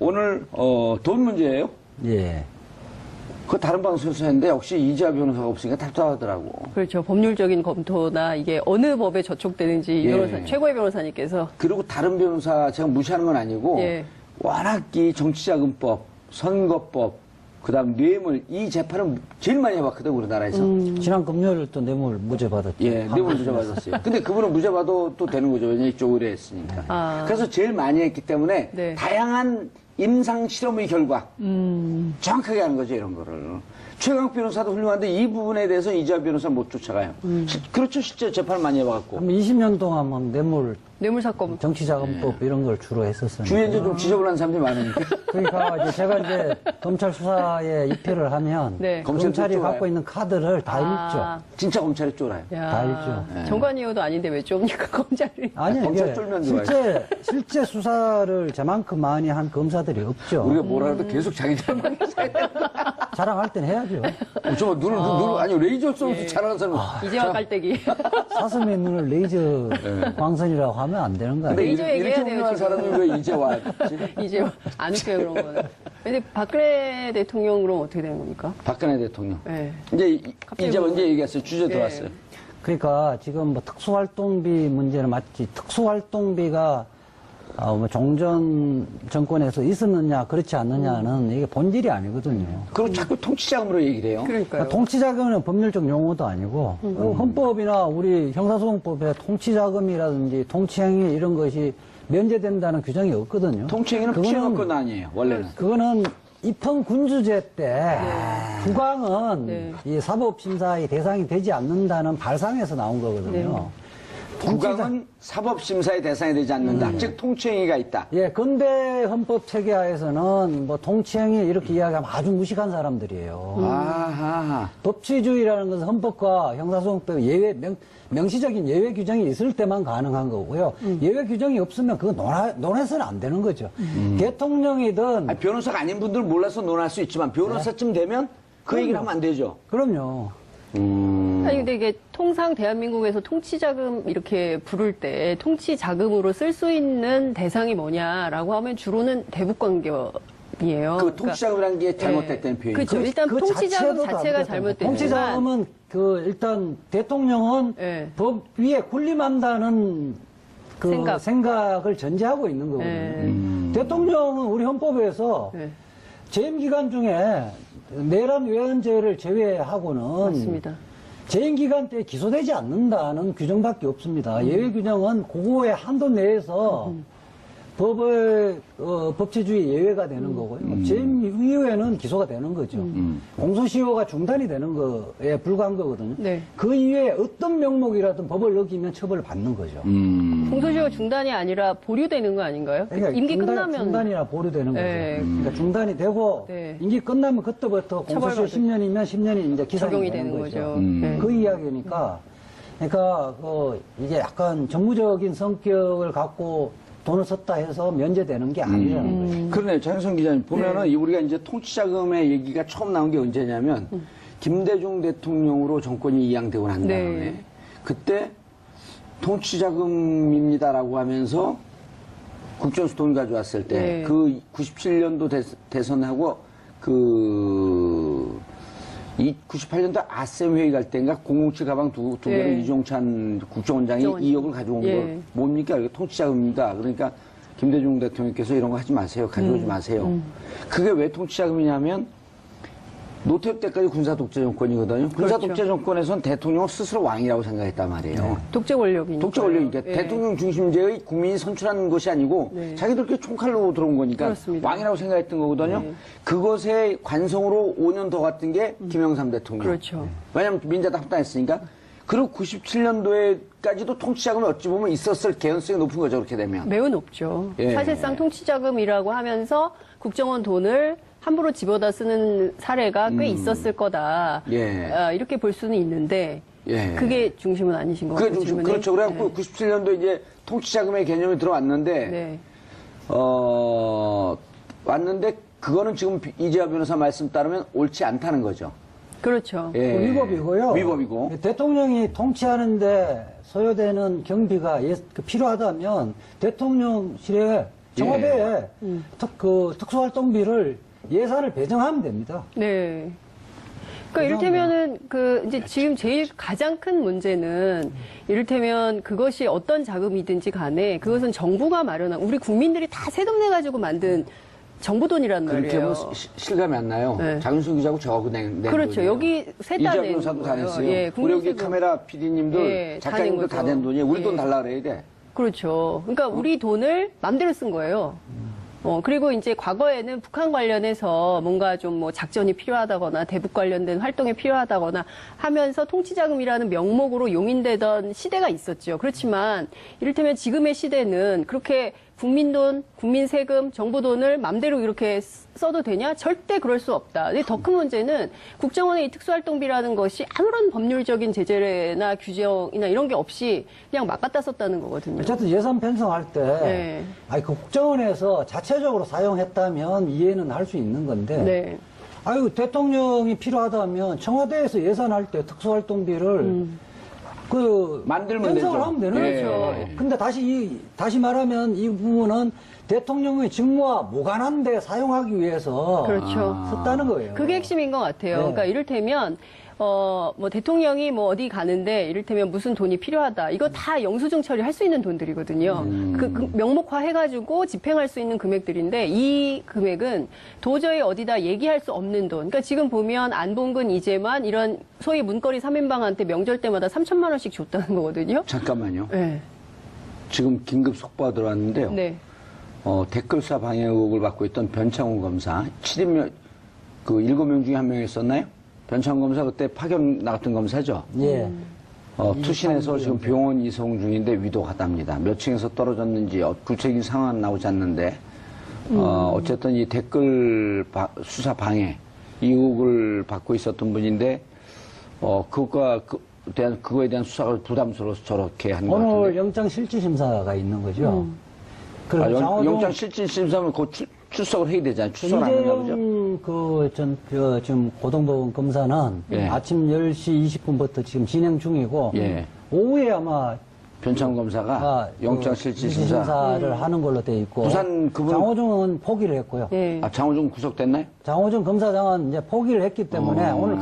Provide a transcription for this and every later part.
오늘 돈 문제예요? 예. 그 다른 방송에서 했는데 역시 이재화 변호사가 없으니까 답답하더라고. 그렇죠. 법률적인 검토나 이게 어느 법에 저촉되는지 이 예. 변호사, 최고의 변호사님께서. 그리고 다른 변호사 제가 무시하는 건 아니고 예. 워낙 이 정치자금법, 선거법, 그다음 뇌물 이 재판을 제일 많이 해봤거든 우리나라에서. 지난 금요일 또 뇌물 무죄 받았죠. 예, 뇌물 무죄 받았어요. 근데 그분은 무죄 받아도 또 되는 거죠. 왜냐면 이쪽으로 했으니까. 아. 그래서 제일 많이 했기 때문에 네. 다양한 임상 실험의 결과 정확하게 하는 거죠 이런 거를. 최강 변호사도 훌륭한데 이 부분에 대해서 이재화 변호사 못 쫓아가요. 그렇죠. 실제 재판을 많이 해봐갖고. 그럼 20년 동안 뇌물 사건. 정치자금법 이런 걸 주로 했었어요. 주위에 이제 좀 지저분한 사람들이 많으니까. 그러니까 이제 제가 이제 검찰 수사에 입회를 하면 네. 검찰이 쫄아요. 갖고 있는 카드를 다 읽죠. 진짜 검찰이 쫄아요. 야, 다 알죠. 정관이어도 아닌데 왜 좁니까 검찰이. 아니 검찰 이게 쫄면 좋아요. 실제 수사를 저만큼 많이 한 검사들이 없죠. 우리가 뭐라 해도 계속 자기들만 자랑할 땐 해야죠. 저 눈을 아니 레이저 쏘면서 자랑하는 사람. 이재화 깔때기. 사슴의 눈을 레이저 광선이라고 하면 안 되는 거 근데 아니에요? 레이저 이렇게 얘기해야 돼요, 훌륭한 지금. 사람이 왜 이제 왔지? 이재화. 안 웃겨요, 그런 거는. 근데 박근혜 대통령으로 어떻게 되는 겁니까? 박근혜 대통령. 네. 이제 먼저 얘기했어요. 주제 예. 들어왔어요. 그러니까 지금 뭐 특수활동비 문제는 맞지. 특수활동비가 뭐 종전 정권에서 있었느냐 그렇지 않느냐는 이게 본질이 아니거든요. 그리고 자꾸 통치자금으로 얘기를 해요. 그러니까요. 통치자금은 법률적 용어도 아니고 헌법이나 우리 형사소송법에 통치자금이라든지 통치행위 이런 것이 면제된다는 규정이 없거든요. 통치행위는 피해권 아니에요. 원래는. 그거는 입헌군주제 때 국왕은 네. 이 사법심사의 대상이 되지 않는다는 발상에서 나온 거거든요. 국왕은 사법심사의 대상이 되지 않는다. 즉 통치행위가 있다. 예, 근대 헌법 체계하에서는 뭐 통치행위 이렇게 이야기하면 아주 무식한 사람들이에요. 아하. 법치주의라는 것은 헌법과 형사소송법 예외 명시적인 예외 규정이 있을 때만 가능한 거고요. 예외 규정이 없으면 그거 논해서는 안 되는 거죠. 대통령이든 아니, 변호사가 아닌 분들은 몰라서 논할 수 있지만 변호사쯤 되면 그 얘기를 하면 안 되죠. 그럼요. 아니 근데 이게 통상 대한민국에서 통치자금 이렇게 부를 때 통치자금으로 쓸 수 있는 대상이 뭐냐라고 하면 주로는 대북관계이에요. 그 통치자금이라는 게 잘못됐다는 표현이. 그렇죠. 일단 그 통치자금 자체도 자체가 잘못됐다는 잘못됐지만 통치자금은 일단 대통령은 예. 법 위에 군림한다는 생각을 전제하고 있는 거거든요. 대통령은 우리 헌법에서 예. 재임 기간 중에 내란 외환죄를 제외하고는 맞습니다. 재임 기간 때 기소되지 않는다는 규정밖에 없습니다. 예외 규정은 그거의 한도 내에서 법치주의 예외가 되는 거고요. 재임 이후에는 기소가 되는 거죠. 공소시효가 중단이 되는 거에 불과한 거거든요. 네. 그 이외에 어떤 명목이라든 법을 어기면 처벌을 받는 거죠. 공소시효 중단이 아니라 보류되는 거 아닌가요? 그러니까 임기 끝나면 중단이나 보류되는 네. 거죠. 그러니까 중단이 되고 네. 임기 끝나면 그때부터 공소시효 처벌받을- 10년이면 10년이 이제 기산이 적용이 되는 되는 거죠. 거죠. 네. 그 이야기니까 그러니까 이게 약간 정무적인 성격을 갖고 돈을 썼다 해서 면제되는 게 아니라는 거죠. 그러네요. 장혜성 기자님. 보면은 우리가 이제 통치자금의 얘기가 처음 나온 게 언제냐면 김대중 대통령으로 정권이 이양되고 난 다음에 네. 그때 통치자금입니다라고 하면서 국정수 돈 가져왔을 때 네. 그 97년도 대선하고 이 98년도 아셈 회의 갈 때인가 007 가방 두 개를 네. 이종찬 국정원장이 2억을 가져온 예. 거 뭡니까? 이게 통치자금입니다. 그러니까 김대중 대통령께서 이런 거 하지 마세요. 가져오지 마세요. 그게 왜 통치자금이냐면 노태우 때까지 군사독재 정권이거든요. 군사독재 정권에서는 대통령을 스스로 왕이라고 생각했단 말이에요. 독재 권력이니까. 독재 권력이니까 예. 대통령 중심제의 국민이 선출한 것이 아니고 네. 자기들끼리 총칼로 들어온 거니까 그렇습니다. 왕이라고 생각했던 거거든요. 네. 그것의 관성으로 5년 더 갔던 게 김영삼 대통령. 그렇죠. 왜냐하면 민자당 합당했으니까. 그리고 97년도에까지도 통치자금이 어찌 보면 있었을 개연성이 높은 거죠. 그렇게 되면. 매우 높죠. 예. 사실상 통치자금이라고 하면서 국정원 돈을 함부로 집어다 쓰는 사례가 꽤 있었을 거다. 예. 이렇게 볼 수는 있는데 예. 그게 중심은 아니신 그게 거죠. 좀 질문이? 그렇죠. 그래갖고 네. 97년도 이제 통치자금의 개념이 들어왔는데 네. 왔는데 그거는 지금 이재화 변호사 말씀 따르면 옳지 않다는 거죠. 그렇죠. 예. 위법이고요. 위법이고. 대통령이 통치하는데 소요되는 경비가 필요하다면 대통령실에 청와대에 특수활동비를 예산을 배정하면 됩니다. 네. 그러니까 이를테면은 이제 지금 제일 가장 큰 문제는 이를테면 그것이 어떤 자금이든지 간에 그것은 정부가 마련한 우리 국민들이 다 세금 내 가지고 만든 정부 돈이란 그렇게 말이에요. 하면 실감이 안 나요. 네. 장윤수 기자하고 저하고 낸 그렇죠. 돈이에요. 여기 셋 다 이자 낸 변호사도 다 거예요. 냈어요. 예, 우리 국민 여기 세금. 카메라 PD님들, 예, 다 작가님도 낸 다 거죠. 낸 돈이에요. 우리 돈 예. 달라 그래야 돼. 그렇죠. 그러니까 우리 돈을 맘대로 쓴 거예요. 그리고 이제 과거에는 북한 관련해서 뭔가 좀 뭐 작전이 필요하다거나 대북 관련된 활동이 필요하다거나 하면서 통치자금이라는 명목으로 용인되던 시대가 있었죠. 그렇지만 이를테면 지금의 시대는 그렇게 국민 돈, 국민 세금, 정부 돈을 맘대로 이렇게 써도 되냐? 절대 그럴 수 없다. 더 큰 문제는 국정원의 이 특수활동비라는 것이 아무런 법률적인 제재나 규정이나 이런 게 없이 그냥 막 갖다 썼다는 거거든요. 어쨌든 예산 편성할 때, 네. 그 국정원에서 자체적으로 사용했다면 이해는 할 수 있는 건데, 네. 대통령이 필요하다면 청와대에서 예산할 때 특수활동비를 만들면 편성을 되죠. 하면 되는 예. 거죠. 근데 다시 말하면 이 부분은 대통령의 직무와 무관한 데 사용하기 위해서 그렇죠. 썼다는 거예요. 그게 핵심인 것 같아요. 네. 그러니까 이를테면 뭐 대통령이 뭐 어디 가는데 이를테면 무슨 돈이 필요하다. 이거 다 영수증 처리할 수 있는 돈들이거든요. 그 명목화 해가지고 집행할 수 있는 금액들인데 이 금액은 도저히 어디다 얘기할 수 없는 돈. 그러니까 지금 보면 안봉근, 이재만 이런 소위 문거리 3인방한테 명절 때마다 3천만 원씩 줬다는 거거든요. 잠깐만요. 네. 지금 긴급 속보가 들어왔는데요. 네. 댓글사 방해 의혹을 받고 있던 변창훈 검사, 7인 7명 중에 한 명이었었나요? 변창훈 검사 그때 파견 나갔던 검사죠? 예. 투신해서 지금 병원 이송 중인데 위독하답니다. 몇 층에서 떨어졌는지 구체적인 상황은 나오지 않는데, 어쨌든 이 댓글 수사 방해, 이 의혹을 받고 있었던 분인데, 그거에 대한 수사가 부담스러워서 저렇게 한 것 오늘 같은데. 영장 실질 심사가 있는 거죠. 그리고 영장 실질 심사면 곧 출석을 해야 되잖아요. 출석을 안 하나 보죠? 이재용 지금 고등법원 검사는 예. 아침 10시 20분부터 지금 진행 중이고 예. 오후에 아마 변창훈 검사가 영장 실질 심사. 심사를 하는 걸로 돼 있고 부산 그분- 장호중은 포기를 했고요. 네. 장호중 구속됐나요? 장호중 검사장은 이제 포기를 했기 때문에 오늘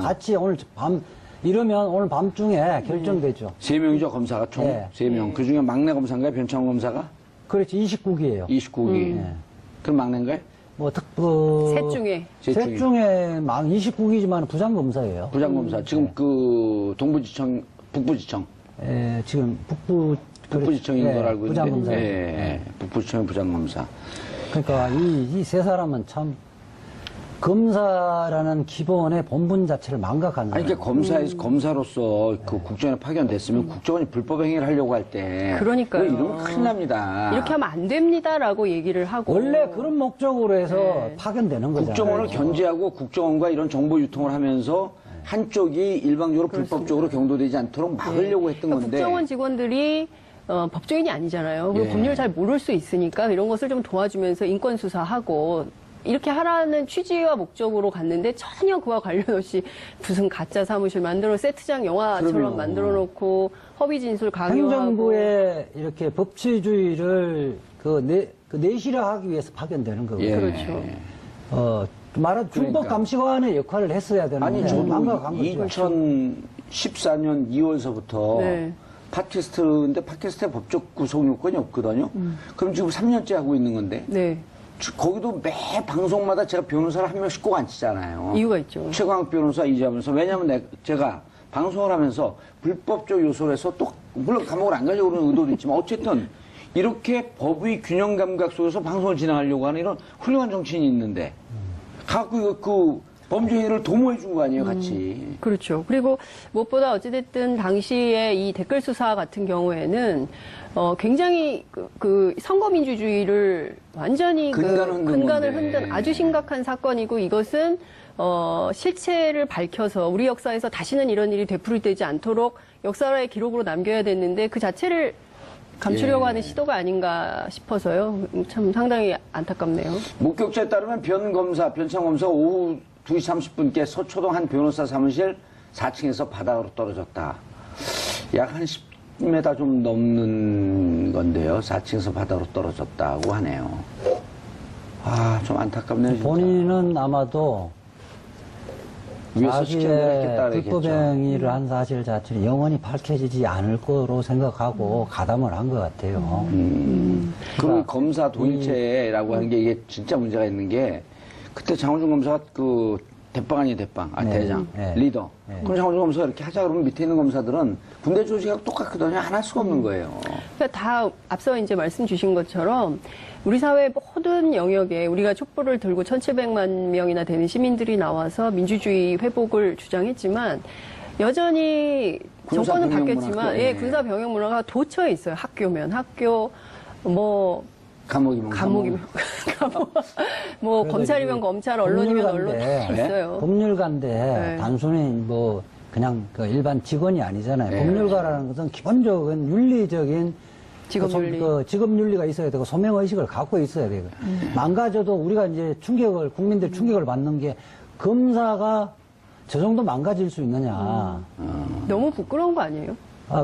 이러면 오늘 밤중에 결정되죠. 3명이죠, 검사가 총. 예. 3명. 그 중에 막내 검사인가요? 변창훈 검사가? 그렇지 29기예요. 29기. 그럼 막내인가요? 셋 중에. 셋 중에 29기지만 부장검사예요. 부장검사. 지금 북부지청. 지금 북부지청인 걸 알고 있는데. 부장검사. 예. 북부지청의 부장검사. 그러니까 이 세 사람은 참 검사라는 기본의 본분 자체를 망각한 아니, 그러니까 검사로서 그 국정원에 파견됐으면 국정원이 불법 행위를 하려고 할 때. 그러니까요. 이러면 큰일 납니다. 이렇게 하면 안 됩니다라고 얘기를 하고. 원래 그런 목적으로 해서 네. 파견되는 거잖아요. 국정원을 견제하고 국정원과 이런 정보 유통을 하면서 한쪽이 일방적으로 불법적으로 경도되지 않도록 막으려고 했던 그러니까 건데. 국정원 직원들이 법조인이 아니잖아요. 그리고 예. 법률 잘 모를 수 있으니까 이런 것을 좀 도와주면서 인권 수사하고 이렇게 하라는 취지와 목적으로 갔는데 전혀 그와 관련 없이 무슨 가짜 사무실 만들어 세트장 영화처럼 그럼요. 만들어 놓고 허위 진술 강요하고. 행정부의 이렇게 법치주의를 내실화하기 위해서 파견되는 거고요. 예. 그렇죠. 말한 준법 그러니까. 감시관의 역할을 했어야 되는데 아니, 저도 망각한 거죠. 2014년 2월서부터 네. 팟캐스트인데 팟캐스트에 법적 구속 요건이 없거든요. 그럼 지금 3년째 하고 있는 건데. 네. 거기도 매 방송마다 제가 변호사를 한 명씩 꼭 앉히잖아요. 이유가 있죠. 최광욱 변호사 이제하면서 왜냐하면 제가 방송을 하면서 불법적 요소를 해서 또 물론 감옥을 안 가려고 그러는 의도도 있지만 어쨌든 이렇게 법의 균형 감각 속에서 방송을 진행하려고 하는 이런 훌륭한 정치인이 있는데 갖고 그 범죄 행위를 도모해 준 거 아니에요, 같이. 그렇죠. 그리고 무엇보다 어찌됐든 당시에 이 댓글 수사 같은 경우에는 굉장히 그 선거민주주의를 완전히 근간을 흔든 아주 심각한 사건이고 이것은 실체를 밝혀서 우리 역사에서 다시는 이런 일이 되풀이되지 않도록 역사의 기록으로 남겨야 됐는데 그 자체를 감추려고 하는 시도가 아닌가 싶어서요. 참 상당히 안타깝네요. 목격자에 따르면 변창 검사 오후 2시 30분께 서초동 한 변호사 사무실 4층에서 바닥으로 떨어졌다. 약 한 10m 좀 넘는 건데요. 4층에서 바닥으로 떨어졌다고 하네요. 아, 좀 안타깝네요. 진짜. 본인은 아마도 위에서 시키는 대로 자기의 했겠다 불법 그랬겠죠. 행위를 한 사실 자체를 영원히 밝혀지지 않을 거로 생각하고 가담을 한 것 같아요. 그럼 검사 도인체라고 하는 게 이게 진짜 문제가 있는 게 그때 장원준 검사가 그 대빵 아니에요, 대빵. 아, 네. 대장. 네. 리더. 그럼 장원준 검사가 이렇게 하자 그러면 밑에 있는 검사들은 군대 조직하고 똑같거든요. 안 할 수가 없는 거예요. 그러니까 다 앞서 이제 말씀 주신 것처럼 우리 사회 모든 영역에 우리가 촛불을 들고 1,700만 명이나 되는 시민들이 나와서 민주주의 회복을 주장했지만 여전히 군사 정권은 병영 바뀌었지만 문화가, 예, 예. 군사 병영 문화가 도처에 있어요. 학교면 학교, 뭐 감옥이면 감옥이면 감옥, 뭐 그래서 검찰이면 검찰, 언론이면 언론 다 법률가인데, 있어요. 법률가인데 네. 단순히 뭐 그냥 그 일반 직원이 아니잖아요. 네. 법률가라는 것은 기본적인 윤리적인 직업윤리. 직업윤리가 있어야 되고 소명의식을 갖고 있어야 되고 망가져도 우리가 이제 국민들 충격을 받는 게 검사가 저 정도 망가질 수 있느냐. 너무 부끄러운 거 아니에요?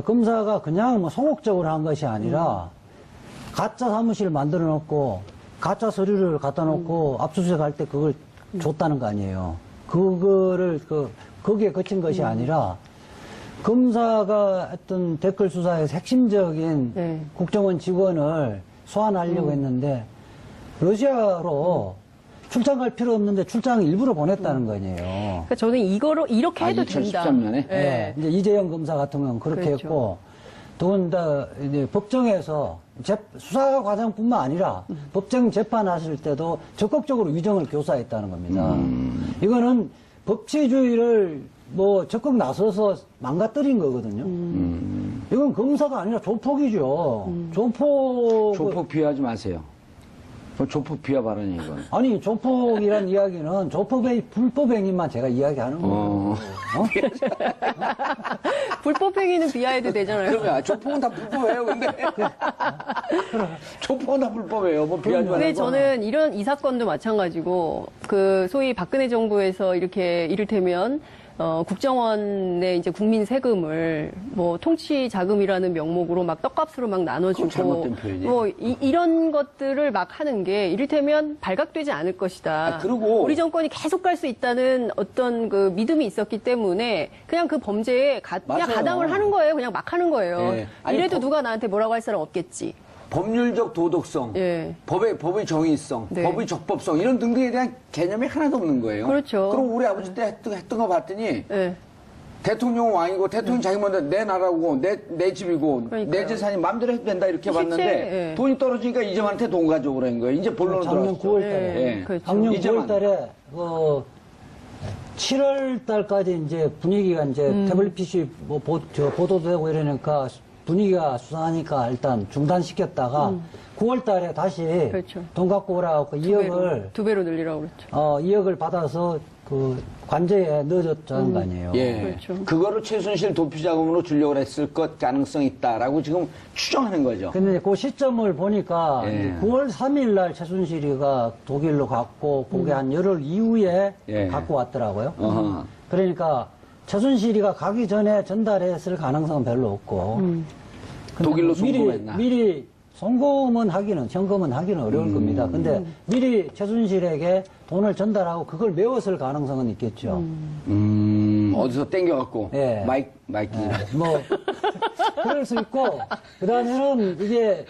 검사가 그냥 뭐 소극적으로 한 것이 아니라 가짜 사무실을 만들어 놓고 가짜 서류를 갖다 놓고 압수수색 할 때 그걸 줬다는 거 아니에요. 그거를 거기에 그친 것이 아니라 검사가 했던 댓글 수사에서 핵심적인 네. 국정원 직원을 소환하려고 했는데 러시아로 출장 갈 필요 없는데 출장을 일부러 보냈다는 거 아니에요. 그러니까 저는 이거로 이렇게 해도 된다. 2013년에? 예. 이제 이재영 검사 같은 경우는 그렇게 그렇죠. 했고, 두 분 다 이제 법정에서 수사 과정뿐만 아니라 법정 재판하실 때도 적극적으로 위정을 교사했다는 겁니다. 이거는 법치주의를 뭐 적극 나서서 망가뜨린 거거든요. 이건 검사가 아니라 조폭이죠. 조폭 비하하지 마세요. 그건 조폭 비하 발언이에요, 이건. 아니, 조폭이란 이야기는 조폭의 불법 행위만 제가 이야기하는 거예요. 어? 불법 행위는 비하해도 되잖아요. 그러면 조폭은 다 불법이에요, 근데. 조폭은 다 불법이에요. 뭐 비하지 말고. 근데 저는 이 사건도 마찬가지고, 그, 소위 박근혜 정부에서 이렇게, 이를테면, 국정원의 이제 국민 세금을 뭐 통치 자금이라는 명목으로 막 떡값으로 막 나눠주고, 그건 잘못된 표현이에요. 뭐 이런 것들을 막 하는 게 이를테면 발각되지 않을 것이다. 그리고 우리 정권이 계속 갈 수 있다는 어떤 그 믿음이 있었기 때문에 그냥 그 범죄에 그냥 맞아요. 가담을 하는 거예요. 그냥 막 하는 거예요. 예. 아니, 이래도 누가 나한테 뭐라고 할 사람 없겠지. 법률적 도덕성, 예. 법의 정의성, 네. 법의 적법성 이런 등등에 대한 개념이 하나도 없는 거예요. 그렇죠. 그럼 우리 아버지 때 했던 거 봤더니 예. 대통령은 왕이고 대통령 자기 먼저 내 나라고 내 집이고 그러니까요. 내 재산이 마음대로 해도 된다 이렇게 실제, 봤는데 예. 돈이 떨어지니까 이재만한테 돈 가져오고 그런 거예요. 이제 본론으로 작년 들어갔죠. 9월 달에. 예. 그렇죠. 작년 이제만. 9월 달에, 7월 달까지 이제 분위기가 이제 태블릿 뭐 보도되고 이러니까 분위기가 수상하니까 일단 중단시켰다가 9월 달에 다시 그렇죠. 돈 갖고 오라고 2억을, 두 배로 늘리라고 그랬죠. 2억을 받아서 그 관제에 넣어줬다는 거 아니에요. 예. 그렇죠. 그거를 최순실 도피 자금으로 주려고 했을 것 가능성이 있다라고 지금 추정하는 거죠. 근데 그 시점을 보니까 예. 이제 9월 3일 날 최순실이가 독일로 갔고 그게 한 열흘 이후에 예. 갖고 왔더라고요. 어허. 그러니까 최순실이가 가기 전에 전달했을 가능성은 별로 없고 근데 독일로 미리- 송금했나? 미리 송금은 하기는 어려울 겁니다. 근데 미리 최순실에게 돈을 전달하고 그걸 메웠을 가능성은 있겠죠. 어디서 땡겨갖고 예. 마이크 뭐 그럴 수 있고 그다음에는 이게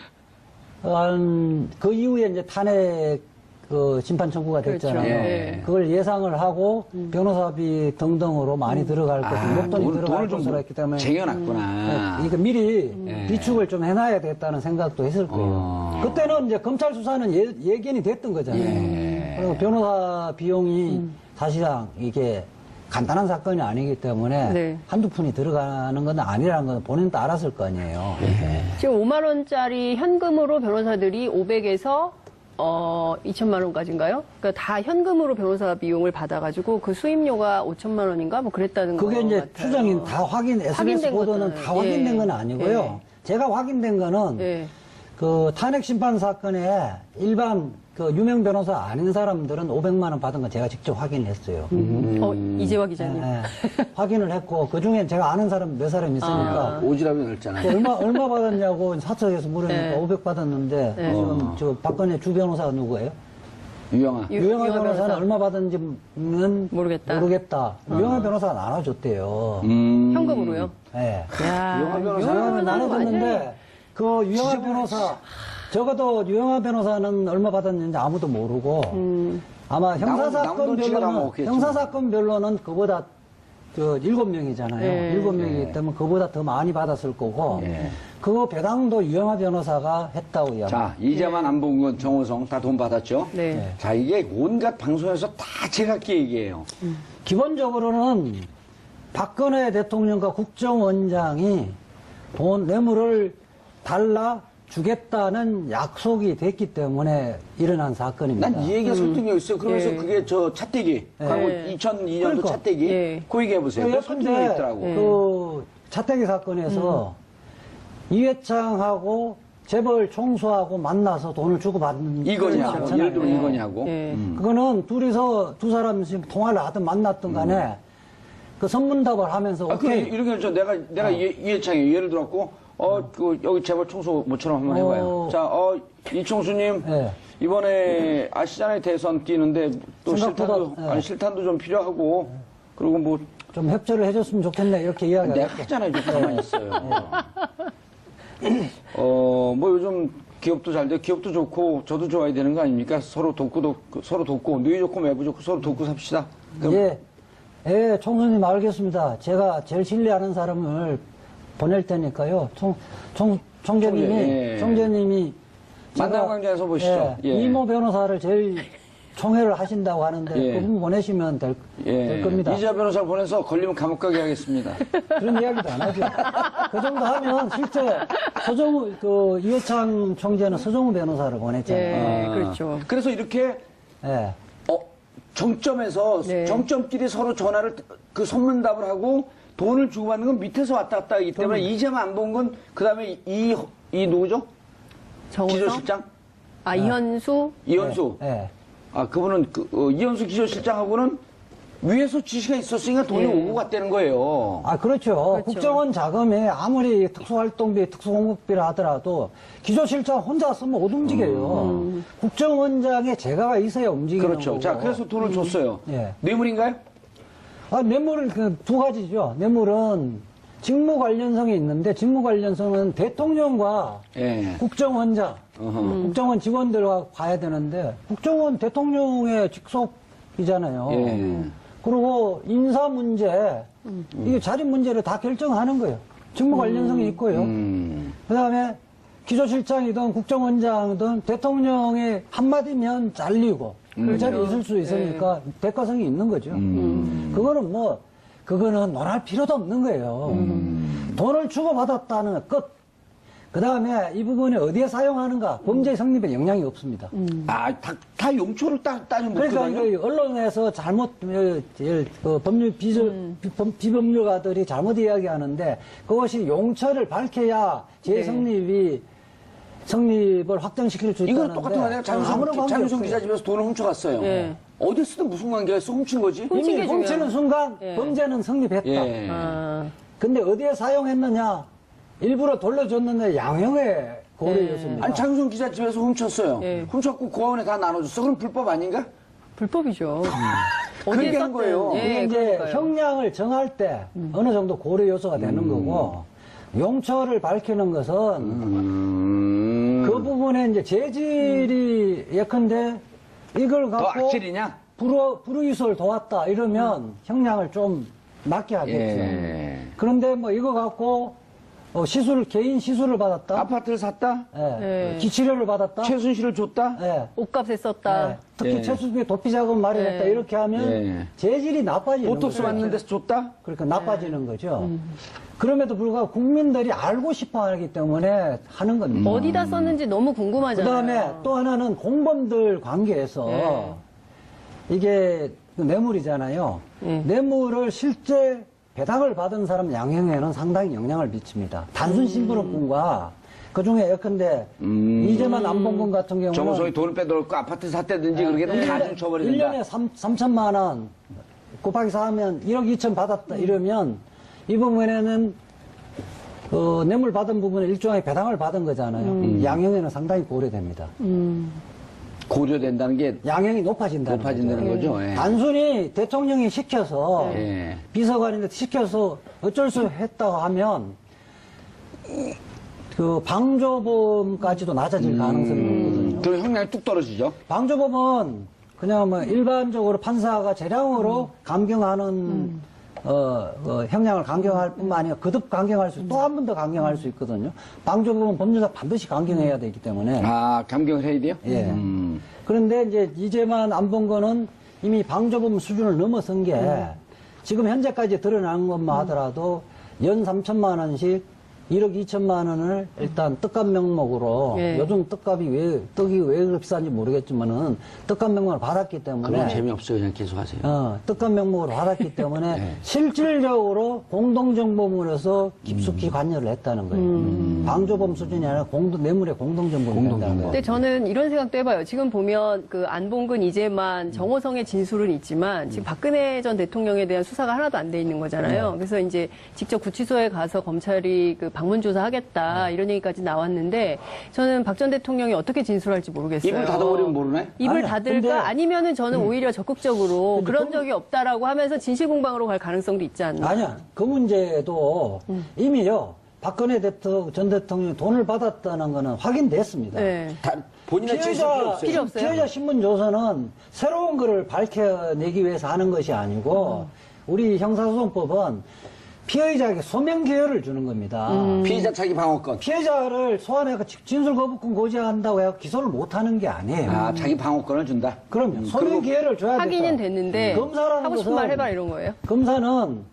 그 이후에 이제 탄핵 그 심판 청구가 됐잖아요. 그렇죠. 예. 그걸 예상을 하고 변호사비 등등으로 많이 들어갈 것을 목돈이 들어갈 것으로 했기 때문에 쟁여놨구나. 그러니까 미리 예. 비축을 좀 해놔야 됐다는 생각도 했을 거예요. 그때는 이제 검찰 수사는 예견이 됐던 거잖아요. 예. 그리고 변호사 비용이 사실상 이게 간단한 사건이 아니기 때문에 네. 한두 푼이 들어가는 건 아니라는 건 본인도 알았을 거 아니에요. 지금 5만 원짜리 현금으로 변호사들이 500에서 2천만 원까지인가요? 그러니까 다 현금으로 변호사 비용을 받아가지고 그 수임료가 5천만 원인가 뭐 그랬다는 거 그게 이제 같아요. 추정인 다 SBS 확인된 보도는 것들은, 다 확인된 예. 건 아니고요. 제가 확인된 거는 예. 그 탄핵 심판 사건에 일반 그 유명 변호사 아닌 사람들은 500만 원 받은 건 제가 직접 확인했어요. 이재화 기자님. 예, 확인을 했고 그 중에 제가 아는 사람 몇 사람 있으니까 오지랖이 넓잖아요. 그 얼마 받았냐고 사석에서 물으니까 네. 500 받았는데 네. 지금 저 박근혜 주 변호사가 누구예요? 유영아. 유영아 변호사는 변호사. 얼마 받은지는 모르겠다. 유영아 변호사가 나눠줬대요. 현금으로요? 예. 야, 유영아 변호사는 유영아 완전히- 나눠줬는데 그 유영아 변호사 적어도 유영아 변호사는 얼마 받았는지 아무도 모르고 아마 남은 돈 지가 다 먹겠지. 형사사건별로는 그보다 저 7명이잖아요. 네. 7명이기 때문에 그보다 더 많이 받았을 거고 예. 그거 배당도 유영아 변호사가 했다고 이야기. 자, 이자만 안 본 건 정호성 다 돈 받았죠? 네. 자, 이게 온갖 방송에서 다 제각기 얘기해요. 기본적으로는 박근혜 대통령과 국정원장이 돈 뇌물을 달라 주겠다는 약속이 됐기 때문에 일어난 사건입니다. 난 이 얘기가 설득력 있어요. 그러면서 예. 그게 저 차떼기. 광고 네. 2002년도 그러니까. 차떼기. 예. 그 얘기 해보세요. 그 설득력 예컨대 있더라고. 그 차태기 사건에서 이회창하고 재벌 총수하고 만나서 돈을 주고받는 이거냐고. 그런 거 예를 들어 있잖아요. 이거냐고. 예. 그거는 둘이서 두 사람씩 통화를 하든 만났든 간에 그 선문답을 하면서 아, 그, 오케이 이렇게 저 내가 이해창이 예를 들었고, 그, 여기 재벌 청소 모처럼 한번 해봐요. 자, 이총수님. 예. 이번에 아시잖아요. 대선 뛰는데 또 생각보다, 실탄도, 예. 아니, 실탄도 좀 필요하고, 그리고 뭐, 좀 협조를 해줬으면 좋겠네 이렇게 이야기를 내가 했죠. 하잖아요. 좀 가만히 있어요. 뭐 요즘 기업도 잘 돼. 기업도 좋고, 저도 좋아야 되는 거 아닙니까? 서로 돕고, 누이 좋고, 매부 좋고, 서로 돕고 삽시다. 그럼 예, 총수님 알겠습니다. 제가 제일 신뢰하는 사람을 보낼 테니까요. 총재님이, 예. 총재님이 만남 광장에서 보시죠. 예. 이모 변호사를 제일 총회를 하신다고 하는데 예. 그분 보내시면 될 겁니다. 이자 변호사 보내서 걸리면 감옥 가게 하겠습니다. 그런 이야기도 안 하죠. 그 정도 하면 실제 이회창 총재는 서정우 변호사를 보냈잖아요. 예, 그렇죠. 그래서 이렇게 예. 정점에서 네. 정점끼리 서로 전화를 그 선문답을 하고 돈을 주고받는 건 밑에서 왔다 갔다 하기 때문에 이자만 안 본 건 그다음에 이 누구죠? 정호성? 기조실장 이현수? 이현수. 예. 아 그분은 이현수 기조실장하고는 위에서 지시가 있었으니까 돈이 예. 오고 갔다는 거예요. 아, 그렇죠. 국정원 자금에 아무리 특수활동비, 특수공급비를 하더라도 기조실장 혼자 쓰면 못 움직여요. 국정원장의 재가가 있어야 움직이는 그렇죠. 거고. 자 그래서 돈을 줬어요. 예. 뇌물인가요? 뇌물은 두 가지죠. 뇌물은 직무 관련성이 있는데 직무 관련성은 대통령과 예. 국정원장, 국정원 직원들과 봐야 되는데 국정원 대통령의 직속이잖아요. 예. 그리고 인사 문제, 이게 자리 문제를 다 결정하는 거예요. 직무 관련성이 있고요. 그 다음에 기조실장이든 국정원장이든 대통령의 한마디면 잘리고 그 자리에 있을 수 있으니까 대가성이 있는 거죠. 그거는 논할 필요도 없는 거예요. 돈을 주고받았다는 것 끝. 그 다음에 이 부분이 어디에 사용하는가 범죄 성립에 영향이 없습니다. 다 용초를 따지면 그러니까 못하거든요. 이거 언론에서 잘못 법률 비법률가들이 잘못 이야기하는데 그것이 용처를 밝혀야 성립을 확정시킬 수 있다는데 이건 똑같은 거 아니에요? 아무런 장유성 기자 집에서 돈을 훔쳐갔어요. 예. 어디 쓰든 무슨 관계가 있어? 훔친 거지? 훔친 이미 게 훔치는 중요해요. 순간 예. 범죄는 성립했다. 예. 근데 어디에 사용했느냐? 일부러 돌려줬는데 양형의 고려 요소입니다. 아니 장유성 기자 집에서 훔쳤어요. 예. 훔쳤고 고아원에 다 나눠줬어. 그럼 불법 아닌가? 불법이죠. 그렇게 한 썼든, 거예요. 이게 예, 이제 그러니까요. 형량을 정할 때 어느 정도 고려 요소가 되는 거고 용처를 밝히는 것은 그 부분에 이제 재질이 예컨대 이걸 더 갖고 악질이냐? 불우이소를 도왔다 이러면 형량을 좀 낮게 하겠죠. 예. 그런데 뭐 이거 갖고 개인 시술을 받았다. 아파트를 샀다? 예. 예. 기치료를 받았다. 최순실을 줬다? 예. 옷값에 썼다. 예. 특히 예. 최수빈이 도피자금 마련했다 예. 이렇게 하면 예. 재질이 나빠지는 보톡스 거죠. 맞는 데서 줬다? 그러니까 나빠지는 거죠. 그럼에도 불구하고 국민들이 알고 싶어 하기 때문에 하는 겁니다. 어디다 썼는지 너무 그 궁금하잖아요. 다음에 또 하나는 공범들 관계에서 예. 이게 뇌물이잖아요. 뇌물을 실제 배당을 받은 사람 양형에는 상당히 영향을 미칩니다. 단순 심부름꾼과 그 중에 예컨대 이재만 안봉근 같은 경우는 정호성이 돈을 빼돌고 아파트 샀다든지 그렇게 다 훔쳐버려야 된다. 1년에 3천만 원 곱하기 4하면 1억 2천 받았다 이러면 이 부분에는 뇌물 받은 부분에 일종의 배당을 받은 거잖아요. 양형에는 상당히 고려됩니다. 고려된다는 게 양형이 높아진다는 거죠. 예. 단순히 대통령이 시켜서 예. 비서관인데 시켜서 어쩔 수 했다고 하면 그 방조범까지도 낮아질 가능성이 높거든요. 그럼 형량이 뚝 떨어지죠. 방조범은 그냥 뭐 일반적으로 판사가 재량으로 감경하는 형량을 강경할 뿐만 아니라 거듭 강경할 수, 또 한 번 더 강경할 수 있거든요. 방조범은 법률사 반드시 강경해야 되기 때문에. 아, 감경을 해야 돼요? 예. 그런데 이제 이제만 안 본 거는 이미 방조범 수준을 넘어선 게 지금 현재까지 드러난 것만 하더라도 연 3천만 원씩 1억 2천만 원을 일단 떡값 명목으로 예. 요즘 떡이 왜 그렇게 비싼지 모르겠지만은 떡값 명목을 받았기 때문에 그럼 재미없어요. 그냥 계속 하세요. 떡값 명목으로 받았기 때문에 네. 실질적으로 공동정범으로서 깊숙이 관여를 했다는 거예요. 방조범 수준이 아니라 뇌물의 공동정범이 된다는 거예요. 근데 저는 이런 생각도 해봐요. 지금 보면 그 안봉근, 이재만, 정호성의 진술은 있지만 지금 박근혜 전 대통령에 대한 수사가 하나도 안 돼 있는 거잖아요. 그래서 이제 직접 구치소에 가서 검찰이 그 방문조사 하겠다 이런 얘기까지 나왔는데 저는 박 전 대통령이 어떻게 진술할지 모르겠어요. 입을 닫아버리면 모르네? 입을 아니야, 닫을까? 근데- 아니면은 저는 오히려 적극적으로 근데 그런 적이 없다라고 하면서 진실공방으로 갈 가능성도 있지 않나. 아니야. 그 문제도 이미요. 박근혜 전 대통령이 돈을 받았다는 거는 확인됐습니다. 네. 본인의 진술 필요 없어요. 필요 없어요? 피해자 신문 조서는 새로운 거를 밝혀내기 위해서 하는 것이 아니고 우리 형사소송법은 피해자에게 소명 기회를 주는 겁니다. 피의자 차기 방어권. 피해자를 소환해서 진술 거부권 고지한다고 해서 기소를 못하는 게 아니에요. 아, 자기 방어권을 준다? 그럼요. 소명 그리고 기회를 줘야 돼요. 확인은 됐는데 검사라는 하고 싶은 것은 말 해봐라 이런 거예요? 검사는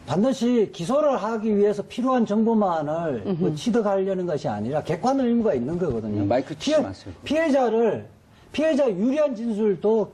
반드시 기소를 하기 위해서 필요한 정보만을 뭐 취득하려는 것이 아니라 객관 의무가 있는 거거든요. 마이크 치지 마세요. 피해자 유리한 진술도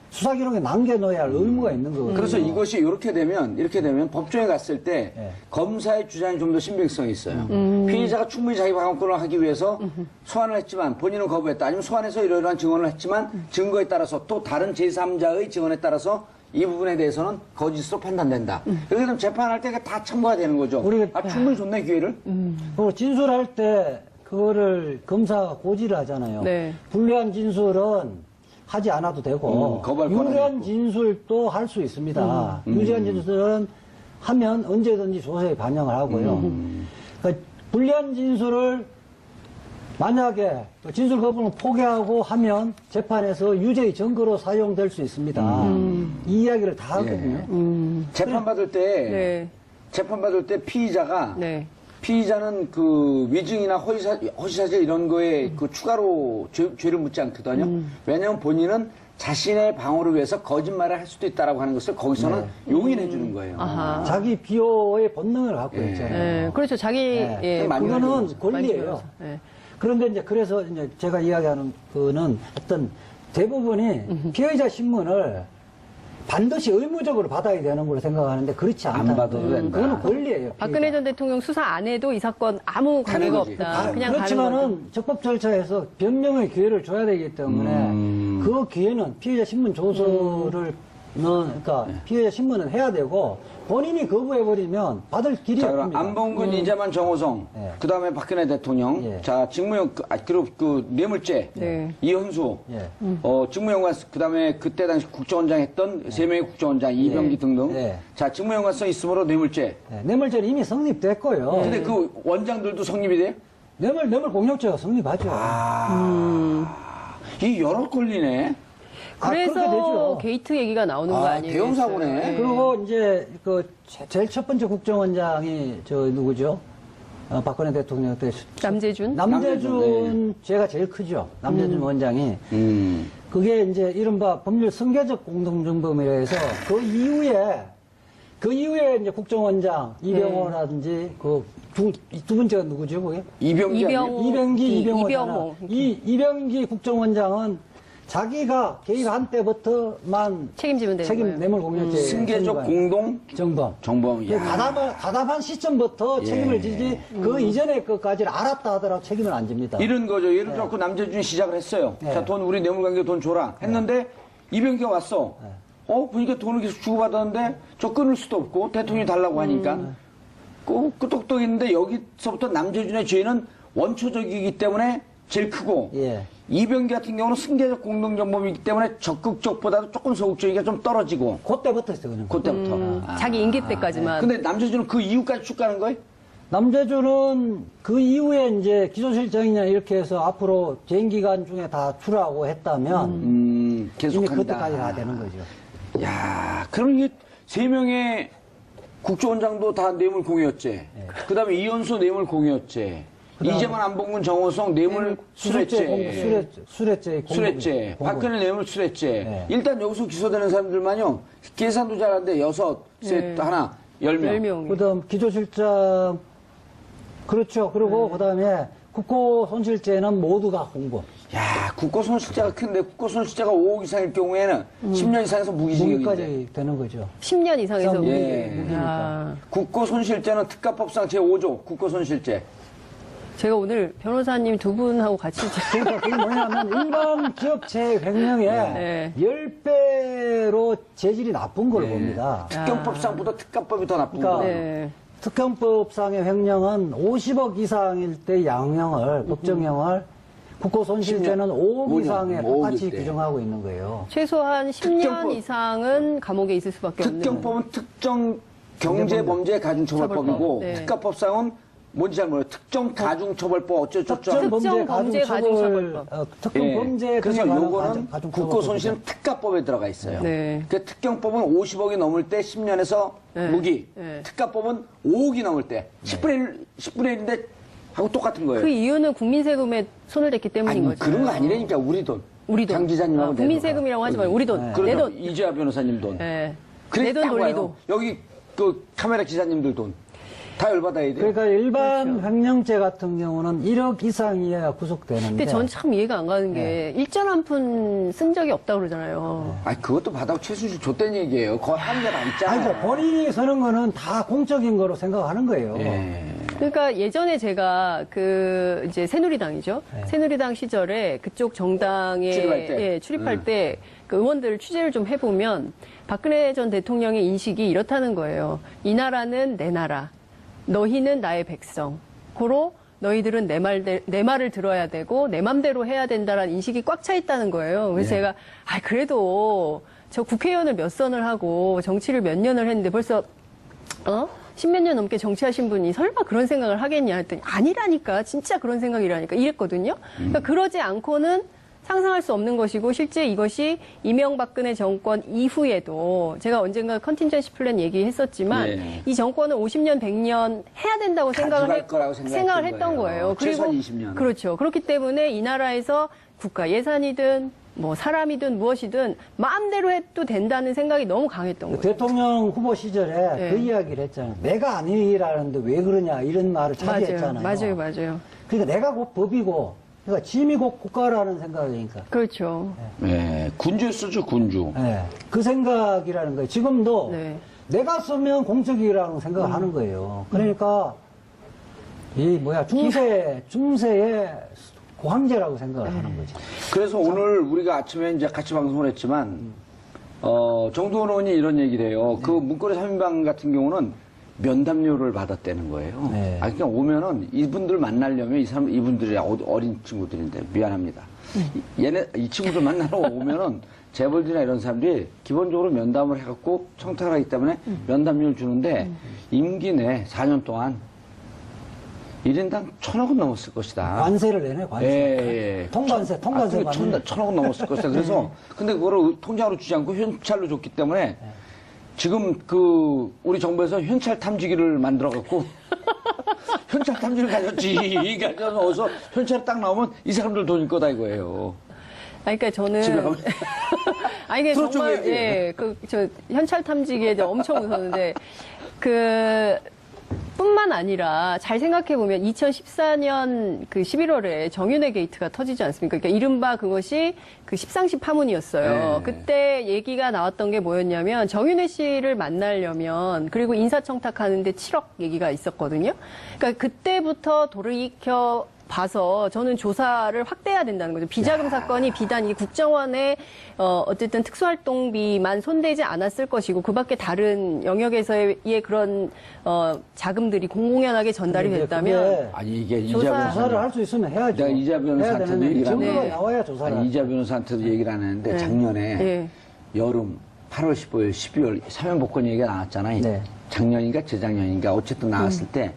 수사 기록에 남겨놓아야 할 의무가 있는 거거든요. 그래서 이것이 이렇게 되면 법정에 갔을 때 예. 검사의 주장이 좀 더 신빙성이 있어요. 피의자가 충분히 자기 방어권을 하기 위해서 소환을 했지만 본인은 거부했다. 아니면 소환해서 이러이러한 증언을 했지만 증거에 따라서 또 다른 제3자의 증언에 따라서 이 부분에 대해서는 거짓으로 판단된다. 이렇게 되면 재판할 때 다 참고가 되는 거죠. 충분히 줬네 기회를. 그리고 진술할 때 그거를 검사가 고지를 하잖아요. 네. 불리한 진술은 하지 않아도 되고 거부할 권한이 유리한 있고. 진술도 할 수 있습니다. 유리한 진술은 하면 언제든지 조서에 반영을 하고요. 그러니까 불리한 진술을 만약에 진술 거부를 포기하고 하면 재판에서 유죄의 증거로 사용될 수 있습니다. 이 이야기를 다 하거든요. 재판 받을 때 피의자가 네. 피의자는 그 위증이나 허위사실 이런 거에 그 추가로 죄를 묻지 않거든요. 왜냐하면 본인은 자신의 방어를 위해서 거짓말을 할 수도 있다라고 하는 것을 거기서는 용인해 주는 거예요. 아하. 자기 비호의 본능을 갖고 있잖아요. 네, 그렇죠. 자기 네. 예, 많이 그거는 하는 권리예요. 네. 그런데 이제 그래서 이제 제가 이야기하는 거는 어떤 대부분이 피해자 신문을 반드시 의무적으로 받아야 되는 걸로 생각하는데 그렇지 않다. 안 받아도 된다. 그거는 권리예요. 박근혜 전 대통령 수사 안 해도 이 사건 아무 관계가 거지. 없다. 그냥 가는 거죠. 그렇지만은 적법 절차에서 변명의 기회를 줘야 되기 때문에 그 기회는 피해자 신문 조서를 그러니까 피해자 신문은 해야 되고 본인이 거부해버리면 받을 길이 자, 그럼 없습니다. 안봉근, 이재만, 정호성, 예. 그 다음에 박근혜 대통령, 예. 자, 직무용, 그리고 그 뇌물죄, 네. 이현수, 예. 직무연관, 그 다음에 그때 당시 국정원장 했던 세 명의 국정원장, 이병기 등등. 예. 자, 직무연관성 있으므로 뇌물죄. 네, 뇌물죄는 이미 성립됐고요. 근데 그 원장들도 성립이 돼요? 뇌물 공격죄가 성립하죠. 이 여러 권리네. 그렇게 그래서 되죠. 게이트 얘기가 나오는 거 아니에요? 대형 사고네. 그리고 이제 그 제일 첫 번째 국정원장이 저 누구죠? 박근혜 대통령 때 남재준? 남재준 제가 제일 크죠. 남재준 원장이 그게 이제 이른바 법률 성계적 공동정범이라 해서 그 이후에 이제 국정원장 이병호라든지 그 두 번째가 누구죠? 그게? 이병기 아니에요? 이병기, 이병호. 이병호잖아. 이병기 국정원장은 자기가 개입한 때부터만 책임지면 되는 거예요. 뇌물 공격죄 승계적 공동 정범. 정범. 야. 가담한 시점부터 책임을 지지 그 이전의 것까지를 알았다 하더라도 책임을 안 집니다. 이런 거죠. 예를 들어서 남재준이 시작을 했어요. 네. 자, 우리 뇌물관계 돈 줘라. 했는데 이병기가 왔어. 보니까 돈을 계속 주고받았는데 저 끊을 수도 없고 대통령이 달라고 하니까 끄떡떡 있는데 여기서부터 남재준의 죄는 원초적이기 때문에 제일 크고 예. 이병기 같은 경우는 승계적 공동정범이기 때문에 적극적보다도 조금 소극적이가 좀 떨어지고 그때부터 했어요, 그냥. 그때부터. 자기 임기 때까지만. 근데 남재준은 그 이후까지 쭉 가는 거예요? 남재준은 그 이후에 이제 기소실정이냐 이렇게 해서 앞으로 재임 기간 중에 다 출하고 했다면 계속 이미 간다. 그때까지 다 되는 거죠. 야, 그럼 이게 세 명의 국조원장도 다 뇌물 공유였지. 그다음에 이현수 뇌물 공유였지. 이재만, 안봉근, 정호성 뇌물 수뢰죄. 수뢰죄. 박근혜 뇌물 수뢰죄. 네. 일단 여기서 기소되는 사람들만요. 계산도 잘하는데 6, 셋, 네. 하나, 10명. 10명. 그다음 기조실장 그렇죠. 그리고 그다음에 국고 손실죄는 모두가 공범. 야, 국고 손실죄가 큰데 국고 손실죄가 5억 이상일 경우에는 10년 이상에서 무기징역인데. 무기까지 되는 거죠. 10년 이상에서 예. 무기징역. 아, 국고 손실죄는 특가법상 제5조 국고 손실죄. 제가 오늘 변호사님 두 분하고 같이 그러니까 그게 뭐냐면 일반 기업체 횡령의 네. 10배로 재질이 나쁜 걸 봅니다. 특경법상보다 특가법이 더 나쁜 그러니까 거예요. 네. 특경법상의 횡령은 50억 이상일 때 양형을, 법정형을, 국고손실죄는 5억 5년, 이상에 5억 똑같이 일 때. 규정하고 있는 거예요. 최소한 10년 특경법. 이상은 감옥에 있을 수밖에 없는. 특경법은 특정 경제범죄 가중처벌법이고 처벌법. 네. 특가법상은 뭔지 잘 모르요 특정 가중처벌법 어쩌고저쩌고. 특정 범죄 범죄 가중처벌법. 특정 범죄 예. 그래서 등에 관한 요거는 가중처벌법이죠. 국고손실은 특가법에 들어가 있어요. 네. 그 특경법은 50억이 넘을 때 10년에서 네. 무기. 네. 특가법은 5억이 넘을 때 10분의 1인데 하고 똑같은 거예요. 그 이유는 국민 세금에 손을 댔기 때문인 아니, 거죠. 그런 거 아니라니까 우리 돈. 우리 돈. 장 기자님하고 내 국민 돈. 세금이라고 하지 말고 우리 돈. 내 그러죠. 돈. 이재하 변호사님 돈. 네. 그래 내 돈 딱 와요. 논리도. 여기 그 카메라 기사님들 돈. 다 열받아야 돼요. 그러니까 일반 그렇죠. 횡령죄 같은 경우는 1억 이상이어야 구속되는데. 근데 전 참 이해가 안 가는 게 일전 한 푼 쓴 적이 없다고 그러잖아요. 아니 그것도 받아고 최순실 줬다는 얘기예요. 거의 한 개도 안 있잖아. 아니죠. 본인이 서는 거는 다 공적인 거로 생각하는 거예요. 예. 그러니까 예전에 제가 그 이제 새누리당이죠. 새누리당 시절에 그쪽 정당에 출입할 때. 예, 출입할 때 그 의원들 취재를 좀 해보면 박근혜 전 대통령의 인식이 이렇다는 거예요. 이 나라는 내 나라, 너희는 나의 백성. 고로 너희들은 내 말을 들어야 되고 내 맘대로 해야 된다라는 인식이 꽉 차 있다는 거예요. 그래서 제가 그래도 저 국회의원을 몇 선을 하고 정치를 몇 년을 했는데 벌써 십몇 년 넘게 정치하신 분이 설마 그런 생각을 하겠냐 했더니 아니라니까 진짜 그런 생각이라니까 이랬거든요. 그러니까 그러지 않고는 상상할 수 없는 것이고 실제 이것이 이명박근혜 정권 이후에도 제가 언젠가 컨틴전시 플랜 얘기했었지만 네. 이 정권은 50년, 100년 해야 된다고 가져갈 거라고 생각을 했던 거예요. 최소한 20년. 그렇죠. 그렇기 때문에 이 나라에서 국가 예산이든 뭐 사람이든 무엇이든 마음대로 해도 된다는 생각이 너무 강했던 거예요. 대통령 후보 시절에 네. 그 이야기를 했잖아요. 내가 아니라는데 왜 그러냐 이런 말을 자주 했잖아요. 맞아요. 그러니까 내가 곧 법이고, 그러니까 짐이 곧 국가라는 생각이니까. 그렇죠. 네. 군주였었죠, 군주. 네. 그 생각이라는 거예요. 지금도 네. 내가 쓰면 공적이라는 생각을 하는 거예요. 그러니까 중세의 고황제라고 생각을 하는 거지. 그래서 오늘 우리가 아침에 이제 같이 방송을 했지만, 정두원 의원이 이런 얘기를 해요. 그 문고리 3인방 같은 경우는 면담료를 받았다는 거예요. 네. 그러니까 오면은 이분들 만나려면 이분들이 어린 친구들인데 미안합니다. 이 친구들 만나러 오면은 재벌들이나 이런 사람들이 기본적으로 면담을 해갖고 청탁을 하기 때문에 면담료를 주는데 임기 내 4년 동안 1인당 1,000억은 넘었을 것이다. 관세를 내네, 관세. 예. 통관세 그게 받는. 1,000억은 넘었을 것이다. 그래서 근데 그거를 통장으로 주지 않고 현찰로 줬기 때문에 지금 우리 정부에서 현찰 탐지기를 만들어 갖고 현찰 탐지기를 가졌지. 가져서 현찰이 딱 나오면 이 사람들 돈일 거다 이거예요. 그러니까 저는 집에 가면 이게 그렇죠, 정말 얘기해요. 저 현찰 탐지기에 엄청 웃었는데 뿐만 아니라 잘 생각해 보면 2014년 그 11월에 정윤회 게이트가 터지지 않습니까? 그러니까 이른바 그것이 그 십상시 파문이었어요. 네. 그때 얘기가 나왔던 게 뭐였냐면 정윤회 씨를 만나려면 그리고 인사청탁하는데 7억 얘기가 있었거든요. 그러니까 그때부터 돌이켜 봐서 저는 조사를 확대해야 된다는 거죠. 비자금 사건이 비단 이 국정원의 어쨌든 특수활동비만 손대지 않았을 것이고 그밖에 다른 영역에서의 그런 자금들이 공공연하게 전달이 근데 됐다면 그게 아니 이게 조사- 조사를 할 수 있으면 해야죠. 내가 이자 변호사한테도 해야 되는데 얘기를 증거가 하는데 나와야 조사를. 아니, 이자 변호사한테도 얘기를 안 했는데 네. 작년에 네. 여름 8월 15일, 12월 사면복권 얘기가 나왔잖아요. 네. 작년인가 재작년인가 어쨌든 나왔을 때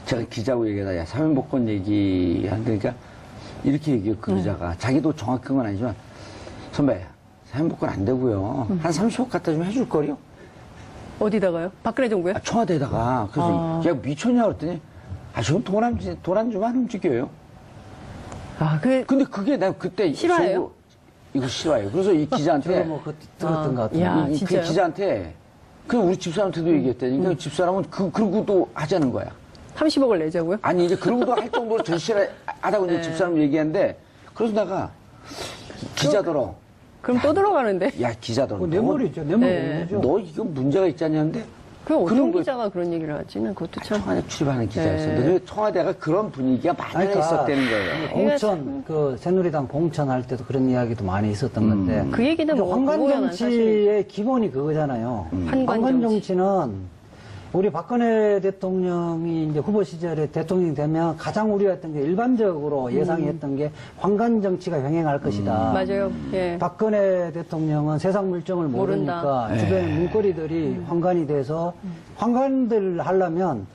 제가 기자하고 얘기하다 야 사면복권 얘기하니까 이렇게 얘기해요. 그 기자가 자기도 정확한 건 아니지만 선배 사면복권 안 되고요. 한 30억 갖다 좀 해줄 거요. 어디다가요? 박근혜 정부요? 청와대에다가 그래서 야 미쳤냐 그랬더니 저건 돈 안 주면 안 움직여요. 근데 그게 내가 그때 실화예요? 속으로 이거 싫어요. 그래서 이 기자한테 저도 뭐 들었던 것 같아요. 야, 그 진짜요? 기자한테 그 우리 집사람한테도 얘기했다니까 집사람은 그러고도 하자는 거야. 30억을 내자고요? 아니 이제 그러고도 할 정도로 절실하다고 이제 집사람 얘기하는데 그래서 내가 기자더러 그럼 또 들어가는데? 야 기자더러 그 뇌물이죠. 뇌물 네. 뇌물이죠. 너 이거 문제가 있지 않냐는데 그 어떤 그런 거- 기자가 그런 얘기를 하지? 난 그것도 참. 청와대 출입하는 기자였었는데 네. 그 청와대가 그런 분위기가 만연해 있었다는 거예요. 공천 그 새누리당 공천할 때도 그런 이야기도 많이 있었던 건데 그 얘기는 뭐 황관 공공연한 정치의 기본이 그거잖아요. 황관 황관 정치. 정치는 우리 박근혜 대통령이 이제 후보 시절에 대통령이 되면 가장 우려했던 게 일반적으로 예상했던 게 황관 정치가 병행할 것이다. 맞아요. 예. 박근혜 대통령은 세상 물정을 모른다. 모르니까 주변 문거리들이 황관이 돼서 황관들 하려면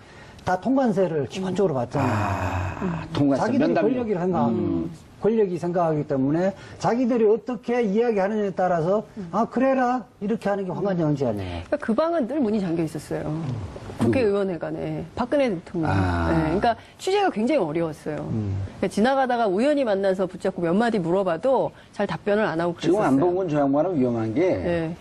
다 통관세를 기본적으로 받잖아요. 통과세 자기들이 면담료. 권력이 생각하기 때문에 자기들이 어떻게 이야기하느냐에 따라서 그래라 이렇게 하는 게 황관 정치 아니에요. 그러니까 그 방은 늘 문이 잠겨 있었어요. 국회의원회관에 박근혜 대통령. 네, 그러니까 취재가 굉장히 어려웠어요. 그러니까 지나가다가 우연히 만나서 붙잡고 몇 마디 물어봐도 잘 답변을 안 하고 그랬었어요. 지금 안봉근 저 양반은 위험한 게 네,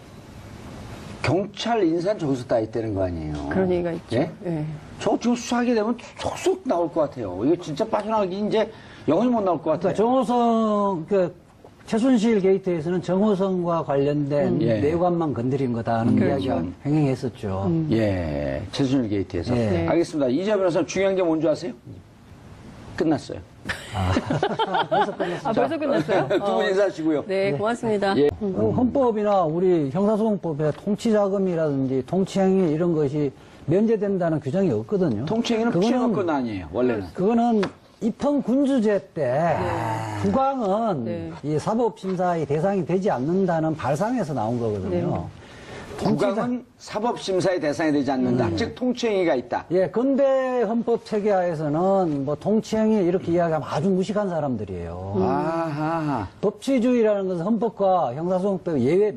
경찰 인사는 저기서 따 있다는 거 아니에요. 그런 얘기가 있죠. 예? 예. 저 지금 수사하게 되면 속속 나올 것 같아요. 이거 진짜 빠져나가기 이제 영원히 못 나올 것 같아요. 그러니까 정호성 최순실 게이트에서는 정호성과 관련된 예. 내관만 건드린 거다는 그렇죠. 이야기가 횡행했었죠. 예, 최순실 게이트에서. 네. 알겠습니다. 이재 변호사님 중요한 게 뭔지 아세요? 끝났어요. 벌써 끝났어요? 두 분 인사하시고요. 네, 고맙습니다. 예. 헌법이나 우리 형사소송법에 통치자금이라든지 통치행위 이런 것이 면제된다는 규정이 없거든요. 통치행위는 피해갈 건 아니에요, 원래는. 그거는 입헌 군주제 때 국왕은 네. 이 사법심사의 대상이 되지 않는다는 발상에서 나온 거거든요. 국왕은 사법심사의 대상이 되지 않는다. 즉 통치행위가 있다. 예, 근대 헌법 체계하에서는 뭐 통치행위 이렇게 이야기하면 아주 무식한 사람들이에요. 아하. 법치주의라는 것은 헌법과 형사소송법 예외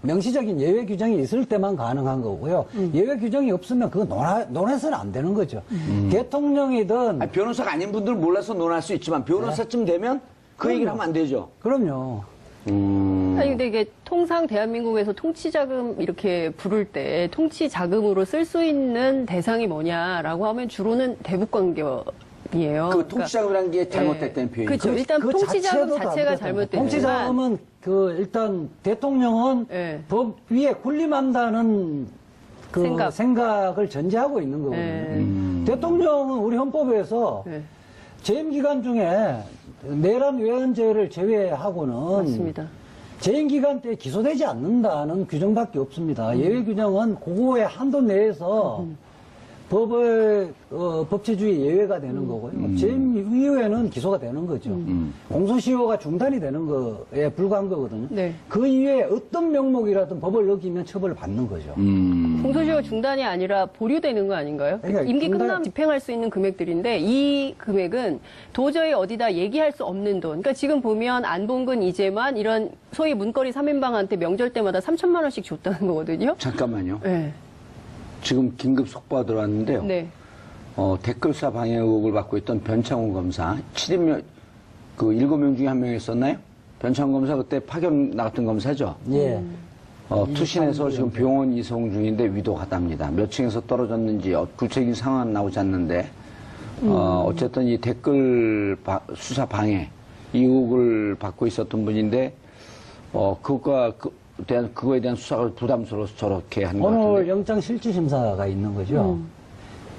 명시적인 예외 규정이 있을 때만 가능한 거고요. 예외 규정이 없으면 그거 논해서는 안 되는 거죠. 대통령이든 아니, 변호사가 아닌 분들은 몰라서 논할 수 있지만 변호사쯤 되면 그 얘기를 하면 안 되죠. 그럼요. 아니 근데 이게 통상 대한민국에서 통치자금 이렇게 부를 때 통치자금으로 쓸 수 있는 대상이 뭐냐라고 하면 주로는 대북관계이에요. 그 통치자금이라는 게 잘못됐다는 표현이. 그렇죠. 일단 그 통치자금 자체도 자체가 잘못됐다. 잘못됐지만 통치자금은 일단 대통령은 예. 법 위에 군림한다는 생각. 생각을 전제하고 있는 거거든요. 예. 대통령은 우리 헌법에서 예. 재임 기간 중에 내란 외환죄를 제외하고는 맞습니다. 재임 기간 때 기소되지 않는다는 규정밖에 없습니다. 예외 규정은 그거의 한도 내에서 법치주의 예외가 되는 거고요. 재임 이후에는 기소가 되는 거죠. 공소시효가 중단이 되는 거에 불과한 거거든요. 네. 그 이외에 어떤 명목이라든 법을 어기면 처벌을 받는 거죠. 공소시효 중단이 아니라 보류되는 거 아닌가요? 그러니까 임기 중단- 끝나면 집행할 수 있는 금액들인데 이 금액은 도저히 어디다 얘기할 수 없는 돈. 그러니까 지금 보면 안봉근, 이재만 이런 소위 문거리 3인방한테 명절 때마다 3천만 원씩 줬다는 거거든요. 잠깐만요. 네. 지금 긴급 속보가 들어왔는데요. 네. 댓글사 방해 의혹을 받고 있던 변창훈 검사 7명 그 7명 중에 한 명이었었나요? 변창훈 검사 그때 파견 나갔던 검사죠. 예. 투신해서 지금 병원 이송 중인데 위독하답니다. 몇 층에서 떨어졌는지 구체적인 상황은 나오지 않는데 어쨌든 이 댓글 수사 방해 이 의혹을 받고 있었던 분인데 그거에 대한 수사가 부담스러워서 저렇게 한 것 오늘 같은데. 영장 실질심사가 있는 거죠.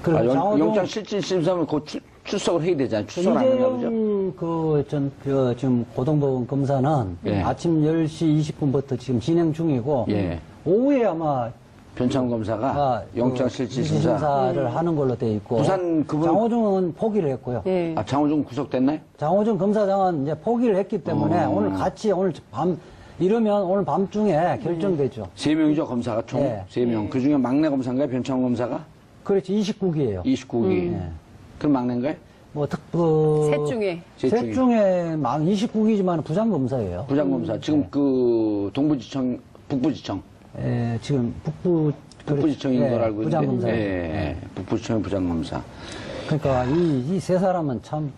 그리고 영장 장호동 실질 심사는 곧 출석을 해야 되잖아요. 출석을 안 하나 보죠. 지금 고등법원 검사는 예. 아침 10시 20분부터 지금 진행 중이고, 예. 오후에 아마 변창 검사가 영장실질심사. 심사를 하는 걸로 돼 있고, 부산 그분- 장호중은 포기를 했고요. 예. 아, 장호중 구속됐나요? 장호중 검사장은 이제 포기를 했기 때문에 오늘 이러면 오늘 밤중에 결정되죠. 3명이죠, 검사가 총. 예. 3명. 그 중에 막내 검사인가요? 변창 검사가? 그렇지, 29기예요. 29기. 그럼 막내인가요? 셋 중에. 셋 중에 29기지만 부장검사예요. 부장검사. 지금 그 동부지청, 북부지청. 지금 북부지청인 걸 알고 있는데. 부장검사예요. 예. 북부지청의 부장검사. 그러니까 이 세 사람은 참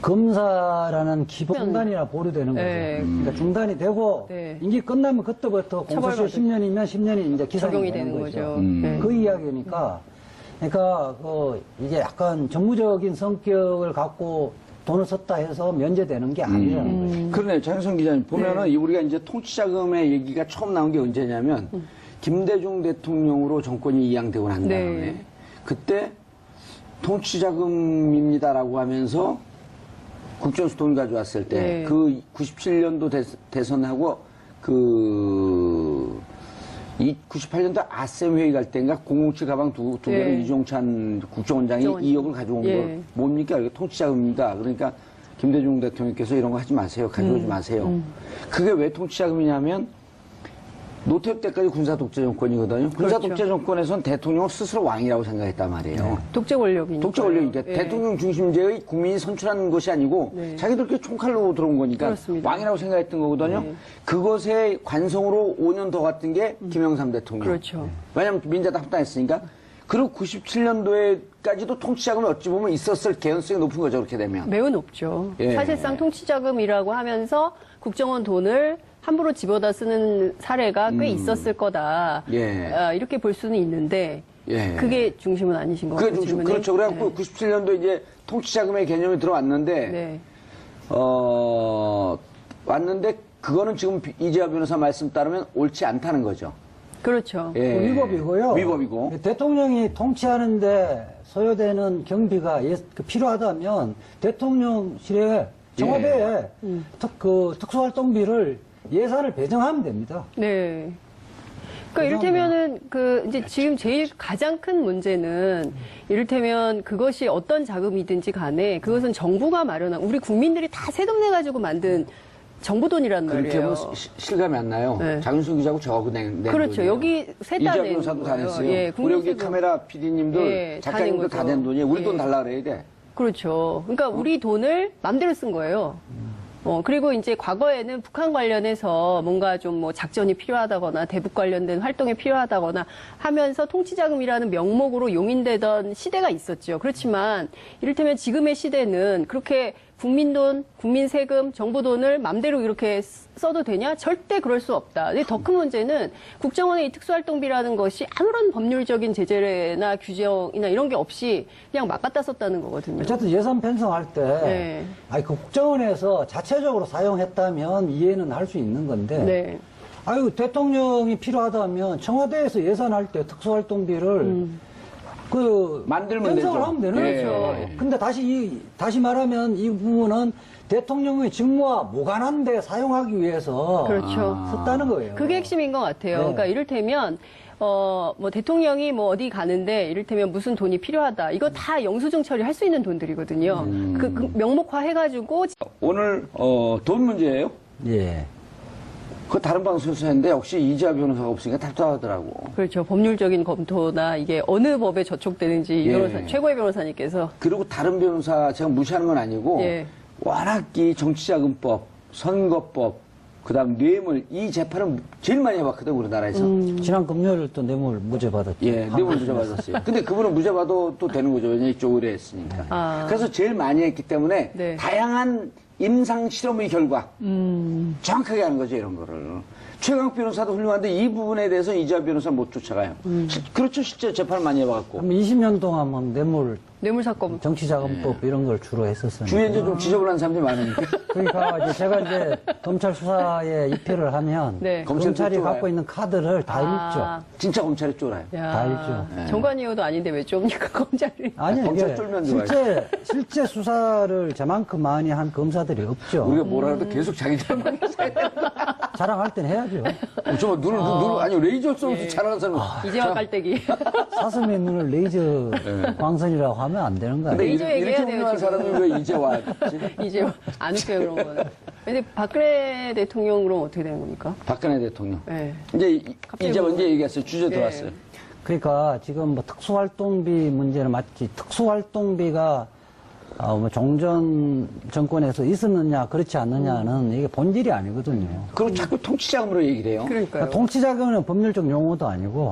검사라는 기본 중단이나 보류되는 거죠. 네. 그러니까 중단이 되고 네. 임기 끝나면 그때부터 공소시효 10년이면 10년이 이제 기산이 적용이 되는 되는 거죠. 거죠. 네. 그 이야기니까 그러니까 이게 약간 정무적인 성격을 갖고 돈을 썼다 해서 면제되는 게 아니라는 거죠. 그러네요. 장성 기자님. 보면은 우리가 이제 통치자금의 얘기가 처음 나온 게 언제냐면 김대중 대통령으로 정권이 이양되고 난 다음에 네. 그때 통치자금입니다라고 하면서 국정수 돈 가져왔을 때 네. 그 97년도 대선하고 그 98년도 아셈 회의 갈 때인가 007 가방 두 개를 네. 이종찬 국정원장이 2억을 가져온 예. 거 뭡니까? 이게 통치자금입니다. 그러니까 김대중 대통령께서 이런 거 하지 마세요. 가져오지 마세요. 그게 왜 통치자금이냐면 노태우 때까지 군사독재 정권이거든요. 군사독재 정권에서는 대통령을 스스로 왕이라고 생각했단 말이에요. 독재 권력이니까. 독재 권력이니까 예. 대통령 중심제의 국민이 선출하는 것이 아니고 네. 자기들끼리 총칼로 들어온 거니까 그렇습니다. 왕이라고 생각했던 거거든요. 네. 그것의 관성으로 5년 더 갔던 게 김영삼 대통령. 그렇죠. 왜냐하면 민자당 합당했으니까. 그리고 97년도에까지도 통치자금이 어찌 보면 있었을 개연성이 높은 거죠. 그렇게 되면. 매우 높죠. 예. 사실상 통치자금이라고 하면서 국정원 돈을 함부로 집어다 쓰는 사례가 꽤 있었을 거다. 예. 이렇게 볼 수는 있는데 예. 그게 중심은 아니신 것 그게 같아요. 좀 그렇죠. 그래갖고 97년도 이제 통치자금의 개념이 들어왔는데 네. 왔는데 그거는 지금 이재화 변호사 말씀 따르면 옳지 않다는 거죠. 그렇죠. 예. 위법이고요. 위법이고. 대통령이 통치하는데 소요되는 경비가 필요하다면 대통령실에 청와대에 특수활동비를 예산을 배정하면 됩니다. 네. 그러니까 이를테면은 이제 지금 제일 가장 큰 문제는 이를테면 그것이 어떤 자금이든지 간에 그것은 정부가 마련한 우리 국민들이 다 세금 내 가지고 만든 정부 돈이란 그렇게 말이에요. 하면 실감이 안 나요. 네. 장윤수 기자하고 저하고 낸 그렇죠. 돈이에요. 여기 셋다 이재화 낸 변호사도 다 거예요. 냈어요. 예, 우리 여기 국민세금. 카메라 PD님들, 예, 작가님들 다 다 낸 낸 돈이에요. 우리 예. 돈 달라 그래야 돼. 그렇죠. 그러니까 우리 돈을 맘대로 쓴 거예요. 그리고 이제 과거에는 북한 관련해서 뭔가 좀 뭐 작전이 필요하다거나 대북 관련된 활동이 필요하다거나 하면서 통치자금이라는 명목으로 용인되던 시대가 있었죠. 그렇지만 이를테면 지금의 시대는 그렇게 국민 돈, 국민 세금, 정부 돈을 맘대로 이렇게 써도 되냐? 절대 그럴 수 없다. 근데 더 큰 문제는 국정원의 이 특수활동비라는 것이 아무런 법률적인 제재나 규정이나 이런 게 없이 그냥 막 갖다 썼다는 거거든요. 어쨌든 예산 편성할 때, 네. 그 국정원에서 자체적으로 사용했다면 이해는 할 수 있는 건데, 네. 대통령이 필요하다면 청와대에서 예산할 때 특수활동비를 만들면 편성을 되죠. 하면 되는 예. 거죠. 근데 다시 말하면 이 부분은 대통령의 직무와 무관한 데 사용하기 위해서 그렇죠. 썼다는 거예요. 그게 핵심인 것 같아요. 네. 그러니까 이를테면 뭐 대통령이 뭐 어디 가는데 이를테면 무슨 돈이 필요하다. 이거 다 영수증 처리할 수 있는 돈들이거든요. 그 명목화 해가지고 오늘 돈 문제예요. 예. 그 다른 방송에서 했는데 역시 이재화 변호사가 없으니까 답답하더라고. 그렇죠. 법률적인 검토나 이게 어느 법에 저촉되는지 이 예. 변호사, 최고의 변호사님께서 그리고 다른 변호사 제가 무시하는 건 아니고 예. 워낙 이 정치자금법, 선거법, 그다음 뇌물 이 재판을 제일 많이 해봤거든 우리나라에서. 지난 금요일 또 뇌물 무죄 받았죠. 예, 뇌물 무죄 받았어요. 근데 그분은 무죄 받아도 또 되는 거죠. 왜냐 이쪽 의뢰했으니까. 아. 그래서 제일 많이 했기 때문에 네. 다양한 임상 실험의 결과 정확하게 하는 거죠 이런 거를. 최강 변호사도 훌륭한데 이 부분에 대해서 이재화 변호사 못 쫓아가요. 그렇죠. 실제 재판을 많이 해봐갖고. 한 20년 동안 뭐 뇌물사건. 정치자금법 이런 걸 주로 했었어요. 주위에 이제 좀 지저분한 사람들이 많으니까. 그러니까 이제 제가 이제 검찰 수사에 입회를 하면 네. 검찰이 검찰도 갖고 있는 카드를 다 아. 진짜 검찰이 쫄아요. 다 읽죠. 정관이어도 아닌데 왜 좁니까 검찰이? 읽죠. 아니 검찰 이게 쫄면 좋아요. 실제 수사를 저만큼 많이 한 검사들이 없죠. 우리가 뭐라 해도 계속 자기들만 자랑할 땐 해야죠. 정말 눈을 아니 레이저 쏘면서 잘하는 사람. 이재화 깔때기. 사슴의 눈을 레이저 광선이라고 하면 안 되는 거 근데 아니에요? 레이저 이렇게 얘기해야 돼요, 훌륭한 지금. 사람이 왜 이제 와? 이제 안 웃겨요, 그런 거는. 근데 박근혜 대통령 그럼 어떻게 되는 겁니까? 박근혜 대통령. 네. 이제 먼저 얘기했어요. 주제 들어왔어요. 그러니까 지금 뭐 특수활동비 문제는 맞지. 특수활동비가 뭐 종전 정권에서 있었느냐 그렇지 않느냐는 이게 본질이 아니거든요. 그리고 자꾸 통치자금으로 얘기를 해요. 그러니까요. 통치자금은 법률적 용어도 아니고